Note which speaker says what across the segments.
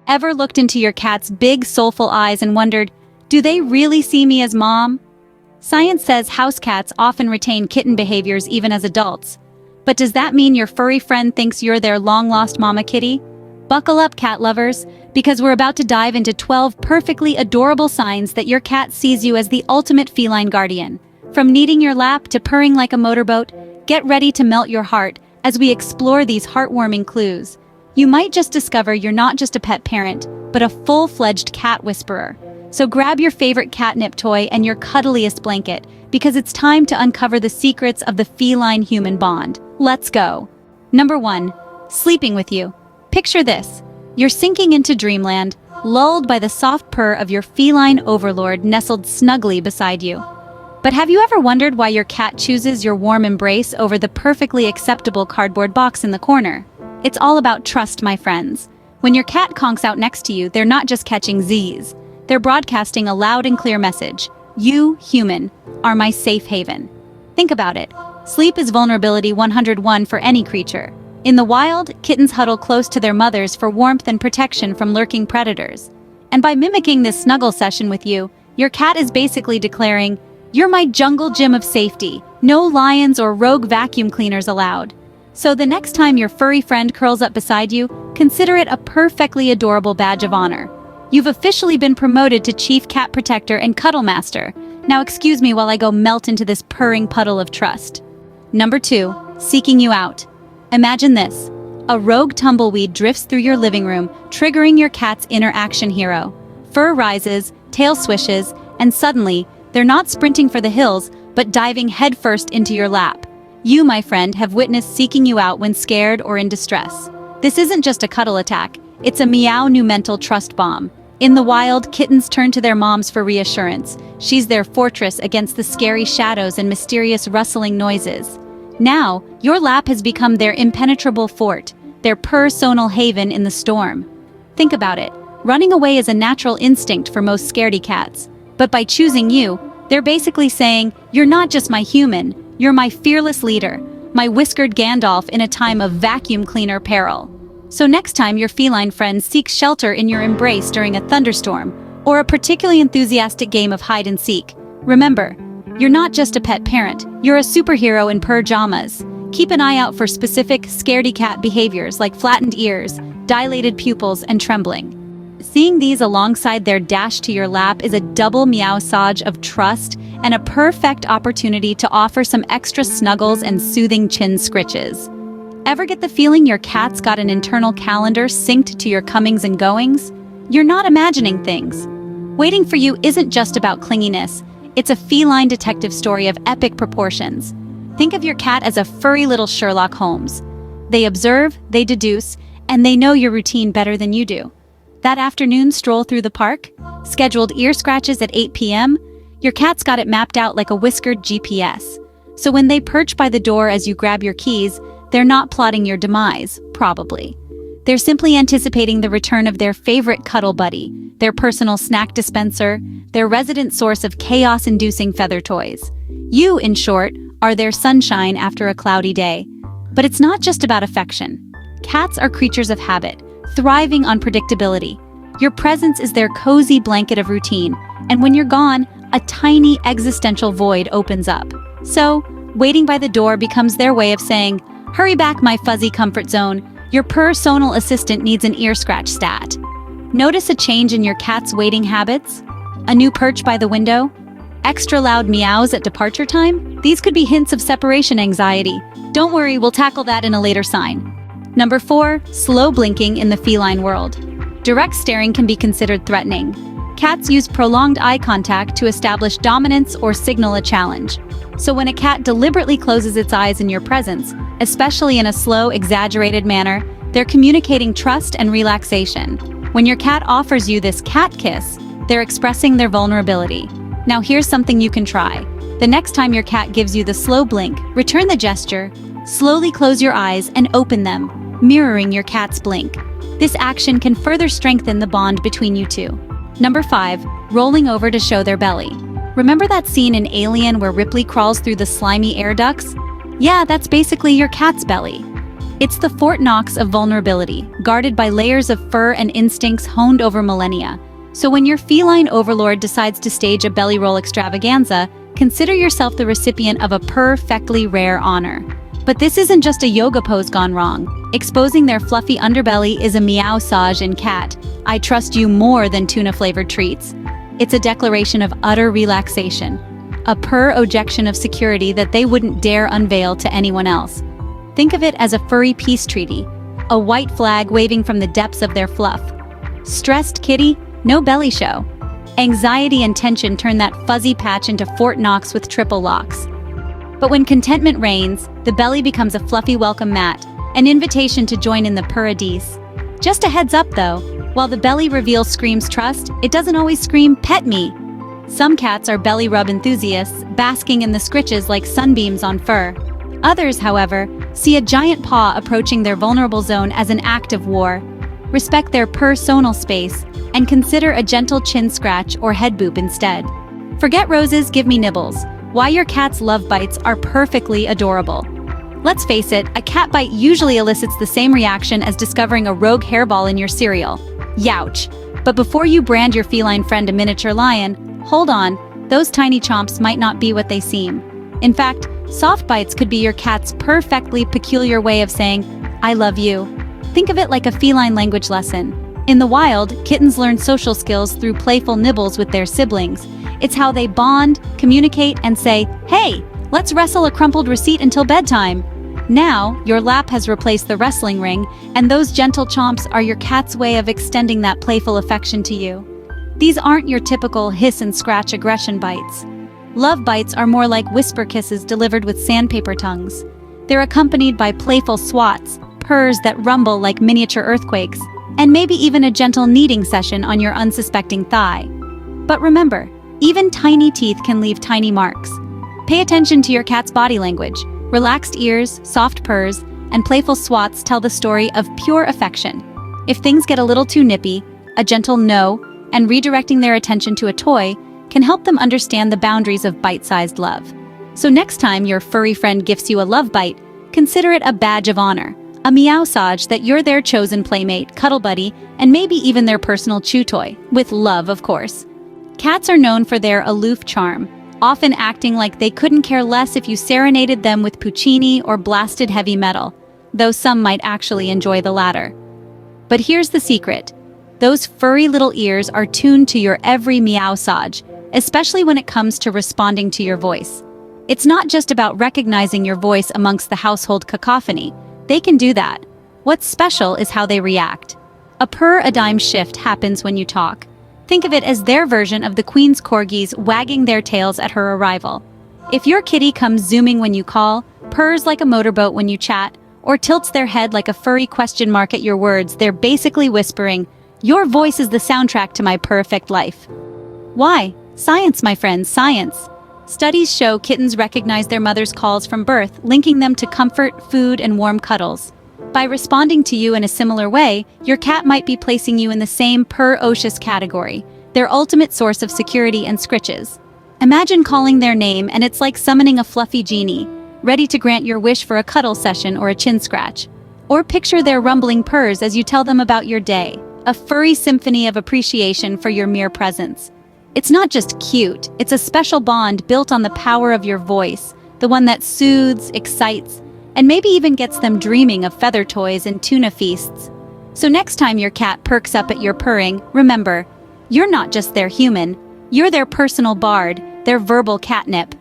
Speaker 1: Ever looked into your cat's big, soulful eyes and wondered, do they really see me as mom? Science says house cats often retain kitten behaviors even as adults. But does that mean your furry friend thinks you're their long-lost mama kitty? Buckle up, cat lovers, because we're about to dive into 12 perfectly adorable signs that your cat sees you as the ultimate feline guardian. From kneading your lap to purring like a motorboat, get ready to melt your heart as we explore these heartwarming clues. You might just discover you're not just a pet parent, but a full-fledged cat whisperer. So grab your favorite catnip toy and your cuddliest blanket, because it's time to uncover the secrets of the feline-human bond. Let's go. Number 1. Sleeping with you. Picture this. You're sinking into dreamland, lulled by the soft purr of your feline overlord nestled snugly beside you. But have you ever wondered why your cat chooses your warm embrace over the perfectly acceptable cardboard box in the corner? It's all about trust, my friends. When your cat conks out next to you, they're not just catching Z's. They're broadcasting a loud and clear message. You, human, are my safe haven. Think about it. Sleep is vulnerability 101 for any creature. In the wild, kittens huddle close to their mothers for warmth and protection from lurking predators. And by mimicking this snuggle session with you, your cat is basically declaring, "You're my jungle gym of safety. No lions or rogue vacuum cleaners allowed." So the next time your furry friend curls up beside you, consider it a perfectly adorable badge of honor. You've officially been promoted to Chief Cat Protector and Cuddle Master. Now excuse me while I go melt into this purring puddle of trust. Number 2. Seeking you out. Imagine this. A rogue tumbleweed drifts through your living room, triggering your cat's inner action hero. Fur rises, tail swishes, and suddenly, they're not sprinting for the hills, but diving headfirst into your lap. You, my friend, have witnessed seeking you out when scared or in distress. This isn't just a cuddle attack, it's a meow-new mental trust bomb. In the wild, kittens turn to their moms for reassurance. She's their fortress against the scary shadows and mysterious rustling noises. Now, your lap has become their impenetrable fort, their personal haven in the storm. Think about it. Running away is a natural instinct for most scaredy cats. But by choosing you, they're basically saying, "You're not just my human, you're my fearless leader, my whiskered Gandalf in a time of vacuum cleaner peril." So next time your feline friend seeks shelter in your embrace during a thunderstorm, or a particularly enthusiastic game of hide and seek, remember, you're not just a pet parent, you're a superhero in pajamas. Keep an eye out for specific scaredy cat behaviors like flattened ears, dilated pupils, and trembling. Seeing these alongside their dash to your lap is a double meow-sage of trust and a perfect opportunity to offer some extra snuggles and soothing chin scritches. Ever get the feeling your cat's got an internal calendar synced to your comings and goings? You're not imagining things. Waiting for you isn't just about clinginess, it's a feline detective story of epic proportions. Think of your cat as a furry little Sherlock Holmes. They observe, they deduce, and they know your routine better than you do. That afternoon stroll through the park? Scheduled ear scratches at 8 p.m.? Your cat's got it mapped out like a whiskered GPS. So when they perch by the door as you grab your keys, they're not plotting your demise, probably. They're simply anticipating the return of their favorite cuddle buddy, their personal snack dispenser, their resident source of chaos-inducing feather toys. You, in short, are their sunshine after a cloudy day. But it's not just about affection. Cats are creatures of habit, thriving on predictability. Your presence is their cozy blanket of routine, and when you're gone, a tiny existential void opens up. So, waiting by the door becomes their way of saying, "Hurry back, my fuzzy comfort zone. Your personal assistant needs an ear scratch stat." Notice a change in your cat's waiting habits? A new perch by the window? Extra loud meows at departure time? These could be hints of separation anxiety. Don't worry, we'll tackle that in a later sign. Number 4, slow blinking in the feline world. Direct staring can be considered threatening. Cats use prolonged eye contact to establish dominance or signal a challenge. So when a cat deliberately closes its eyes in your presence, especially in a slow, exaggerated manner, they're communicating trust and relaxation. When your cat offers you this cat kiss, they're expressing their vulnerability. Now here's something you can try. The next time your cat gives you the slow blink, return the gesture, slowly close your eyes and open them, mirroring your cat's blink. This action can further strengthen the bond between you two. Number 5, rolling over to show their belly. Remember that scene in Alien where Ripley crawls through the slimy air ducts? Yeah, that's basically your cat's belly. It's the Fort Knox of vulnerability, guarded by layers of fur and instincts honed over millennia. So when your feline overlord decides to stage a belly roll extravaganza, consider yourself the recipient of a perfectly rare honor. But this isn't just a yoga pose gone wrong. Exposing their fluffy underbelly is a meow-sage in cat. I trust you more than tuna-flavored treats. It's a declaration of utter relaxation, a purr-ojection of security that they wouldn't dare unveil to anyone else. Think of it as a furry peace treaty, a white flag waving from the depths of their fluff. Stressed kitty? No belly show. Anxiety and tension turn that fuzzy patch into Fort Knox with triple locks. But when contentment reigns, the belly becomes a fluffy welcome mat, an invitation to join in the paradise. Just a heads up though, while the belly reveal screams trust, it doesn't always scream pet me. Some cats are belly rub enthusiasts, basking in the scritches like sunbeams on fur. Others, however, see a giant paw approaching their vulnerable zone as an act of war. Respect their personal space, and consider a gentle chin scratch or head boop instead. Forget roses, give me nibbles. Why your cat's love bites are perfectly adorable. Let's face it, a cat bite usually elicits the same reaction as discovering a rogue hairball in your cereal. Youch. But before you brand your feline friend a miniature lion, hold on, those tiny chomps might not be what they seem. In fact, soft bites could be your cat's perfectly peculiar way of saying, I love you. Think of it like a feline language lesson. In the wild, kittens learn social skills through playful nibbles with their siblings. It's how they bond, communicate, and say, hey, let's wrestle a crumpled receipt until bedtime. Now, your lap has replaced the wrestling ring, and those gentle chomps are your cat's way of extending that playful affection to you. These aren't your typical hiss and scratch aggression bites. Love bites are more like whisper kisses delivered with sandpaper tongues. They're accompanied by playful swats, purrs that rumble like miniature earthquakes, and maybe even a gentle kneading session on your unsuspecting thigh. But remember, even tiny teeth can leave tiny marks. Pay attention to your cat's body language. Relaxed ears, soft purrs, and playful swats tell the story of pure affection. If things get a little too nippy, a gentle no, and redirecting their attention to a toy can help them understand the boundaries of bite-sized love. So next time your furry friend gifts you a love bite, consider it a badge of honor. A meow-sage that you're their chosen playmate, cuddle buddy, and maybe even their personal chew toy, with love, of course. Cats are known for their aloof charm, often acting like they couldn't care less if you serenaded them with Puccini or blasted heavy metal, though some might actually enjoy the latter. But here's the secret. Those furry little ears are tuned to your every meow-sage, especially when it comes to responding to your voice. It's not just about recognizing your voice amongst the household cacophony. They can do that. What's special is how they react. A purr-a-dime shift happens when you talk. Think of it as their version of the Queen's corgis wagging their tails at her arrival. If your kitty comes zooming when you call, purrs like a motorboat when you chat, or tilts their head like a furry question mark at your words, they're basically whispering, your voice is the soundtrack to my perfect life. Why? Science, my friends, science. Studies show kittens recognize their mother's calls from birth, linking them to comfort, food, and warm cuddles. By responding to you in a similar way, your cat might be placing you in the same purr-ocious category, their ultimate source of security and scritches. Imagine calling their name and it's like summoning a fluffy genie, ready to grant your wish for a cuddle session or a chin scratch. Or picture their rumbling purrs as you tell them about your day, a furry symphony of appreciation for your mere presence. It's not just cute, it's a special bond built on the power of your voice, the one that soothes, excites, and maybe even gets them dreaming of feather toys and tuna feasts. So next time your cat perks up at your purring, remember, you're not just their human, you're their personal bard, their verbal catnip.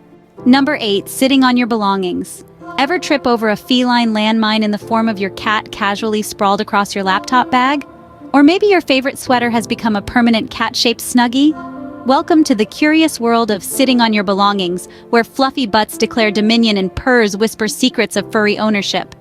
Speaker 1: Number 8, sitting on your belongings. Ever trip over a feline landmine in the form of your cat casually sprawled across your laptop bag? Or maybe your favorite sweater has become a permanent cat-shaped snuggie? Welcome to the curious world of sitting on your belongings, where fluffy butts declare dominion and purrs whisper secrets of furry ownership.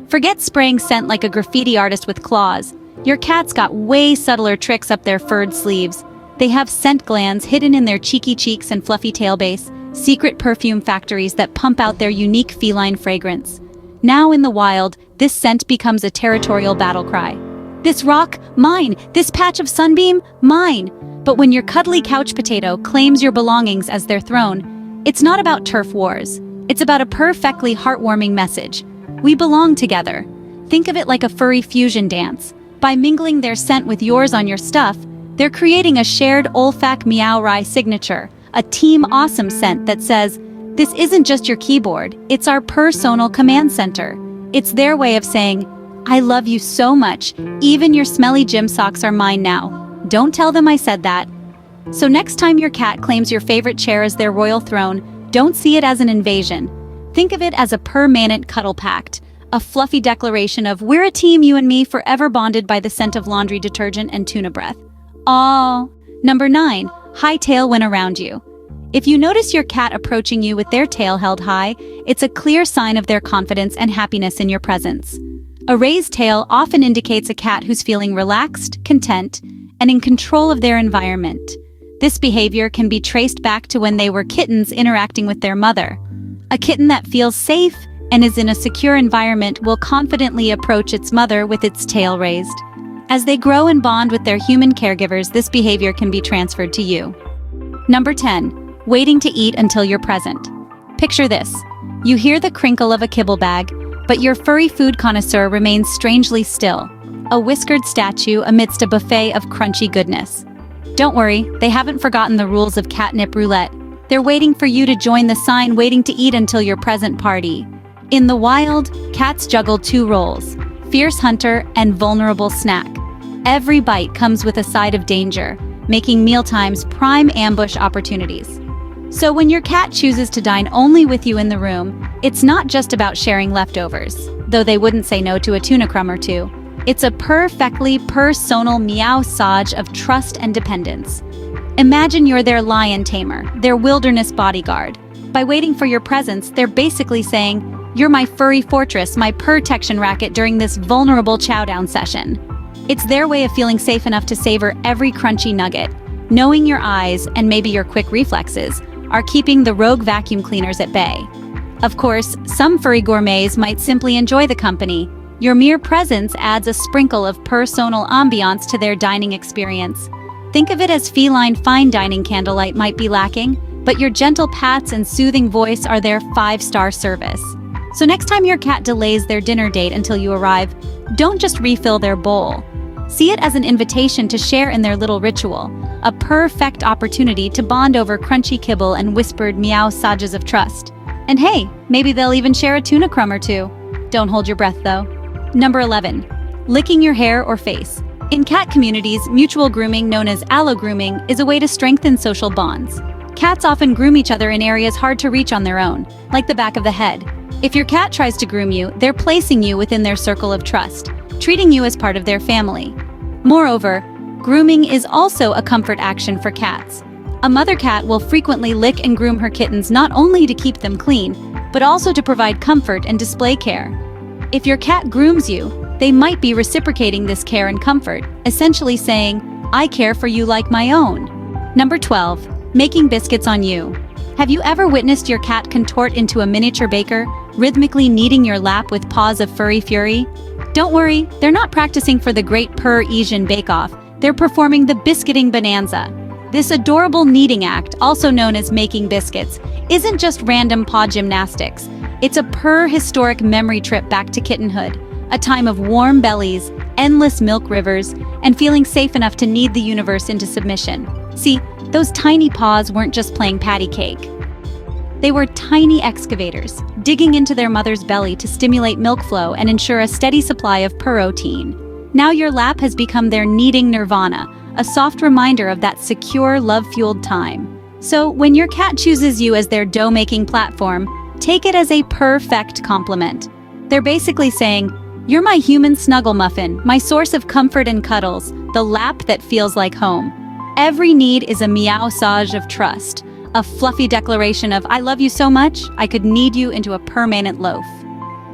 Speaker 1: Forget spraying scent like a graffiti artist with claws. Your cat's got way subtler tricks up their furred sleeves. They have scent glands hidden in their cheeky cheeks and fluffy tailbase, secret perfume factories that pump out their unique feline fragrance. Now in the wild, this scent becomes a territorial battle cry. This rock, mine. This patch of sunbeam, mine. But when your cuddly couch potato claims your belongings as their throne, it's not about turf wars. It's about a perfectly heartwarming message. We belong together. Think of it like a furry fusion dance. By mingling their scent with yours on your stuff, they're creating a shared olfac meow-rai signature, a team awesome scent that says, "This isn't just your keyboard, it's our personal command center." It's their way of saying, "I love you so much, even your smelly gym socks are mine now. Don't tell them I said that." So next time your cat claims your favorite chair as their royal throne, don't see it as an invasion. Think of it as a permanent cuddle pact, a fluffy declaration of "we're a team, you and me, forever bonded by the scent of laundry detergent and tuna breath." Aww. Number 9, high tail when around you. If you notice your cat approaching you with their tail held high, it's a clear sign of their confidence and happiness in your presence. A raised tail often indicates a cat who's feeling relaxed, content, and in control of their environment. This behavior can be traced back to when they were kittens interacting with their mother. A kitten that feels safe and is in a secure environment will confidently approach its mother with its tail raised. As they grow and bond with their human caregivers, this behavior can be transferred to you. Number 10, waiting to eat until you're present. Picture this. You hear the crinkle of a kibble bag, but your furry food connoisseur remains strangely still, a whiskered statue amidst a buffet of crunchy goodness. Don't worry, they haven't forgotten the rules of catnip roulette. They're waiting for you to join the sign "waiting to eat until your present" party. In the wild, cats juggle 2 roles, fierce hunter and vulnerable snack. Every bite comes with a side of danger, making mealtimes prime ambush opportunities. So when your cat chooses to dine only with you in the room, it's not just about sharing leftovers, though they wouldn't say no to a tuna crumb or two. It's a perfectly personal meow-sage of trust and dependence. Imagine you're their lion tamer, their wilderness bodyguard. By waiting for your presence, they're basically saying, "You're my furry fortress, my protection racket during this vulnerable chowdown session." It's their way of feeling safe enough to savor every crunchy nugget, knowing your eyes and maybe your quick reflexes are keeping the rogue vacuum cleaners at bay. Of course, some furry gourmets might simply enjoy the company. Your mere presence adds a sprinkle of personal ambiance to their dining experience. Think of it as feline fine dining candlelight might be lacking, but your gentle pats and soothing voice are their 5-star service. So next time your cat delays their dinner date until you arrive, don't just refill their bowl. See it as an invitation to share in their little ritual, a perfect opportunity to bond over crunchy kibble and whispered meow-sages of trust. And hey, maybe they'll even share a tuna crumb or two. Don't hold your breath though. Number 11, licking your hair or face. In cat communities, mutual grooming, known as allo-grooming, is a way to strengthen social bonds. Cats often groom each other in areas hard to reach on their own, like the back of the head. If your cat tries to groom you, they're placing you within their circle of trust, treating you as part of their family. Moreover, grooming is also a comfort action for cats. A mother cat will frequently lick and groom her kittens not only to keep them clean, but also to provide comfort and display care. If your cat grooms you, they might be reciprocating this care and comfort, essentially saying, "I care for you like my own." Number 12, making biscuits on you. Have you ever witnessed your cat contort into a miniature baker, rhythmically kneading your lap with paws of furry fury? Don't worry, they're not practicing for the Great Parisian Bake-Off. They're performing the biscuiting bonanza. This adorable kneading act, also known as making biscuits, isn't just random paw gymnastics. It's a historic memory trip back to kittenhood, a time of warm bellies, endless milk rivers, and feeling safe enough to knead the universe into submission. See, those tiny paws weren't just playing patty cake. They were tiny excavators, digging into their mother's belly to stimulate milk flow and ensure a steady supply of protein. Now your lap has become their kneading nirvana, a soft reminder of that secure, love-fueled time. So when your cat chooses you as their dough-making platform, take it as a perfect compliment. They're basically saying, "You're my human snuggle muffin, my source of comfort and cuddles, the lap that feels like home." Every need is a meow-sage of trust, a fluffy declaration of "I love you so much, I could knead you into a permanent loaf."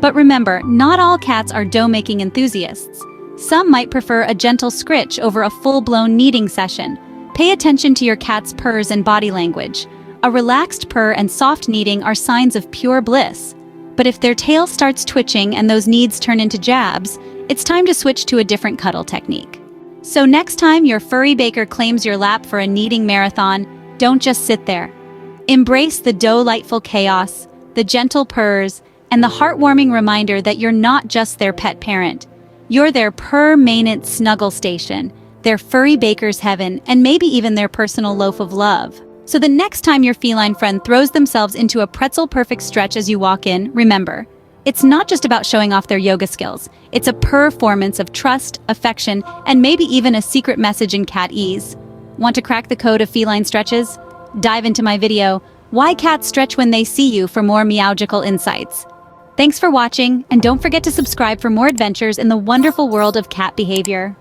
Speaker 1: But remember, not all cats are dough-making enthusiasts. Some might prefer a gentle scritch over a full-blown kneading session. Pay attention to your cat's purrs and body language. A relaxed purr and soft kneading are signs of pure bliss. But if their tail starts twitching and those kneads turn into jabs, it's time to switch to a different cuddle technique. So next time your furry baker claims your lap for a kneading marathon, don't just sit there. Embrace the delightful chaos, the gentle purrs, and the heartwarming reminder that you're not just their pet parent. You're their permanent snuggle station, their furry baker's heaven, and maybe even their personal loaf of love. So the next time your feline friend throws themselves into a pretzel-perfect stretch as you walk in, remember, it's not just about showing off their yoga skills. It's a performance of trust, affection, and maybe even a secret message in cat ease. Want to crack the code of feline stretches? Dive into my video, Why Cats Stretch When They See You, for more meowgical insights. Thanks for watching, and don't forget to subscribe for more adventures in the wonderful world of cat behavior.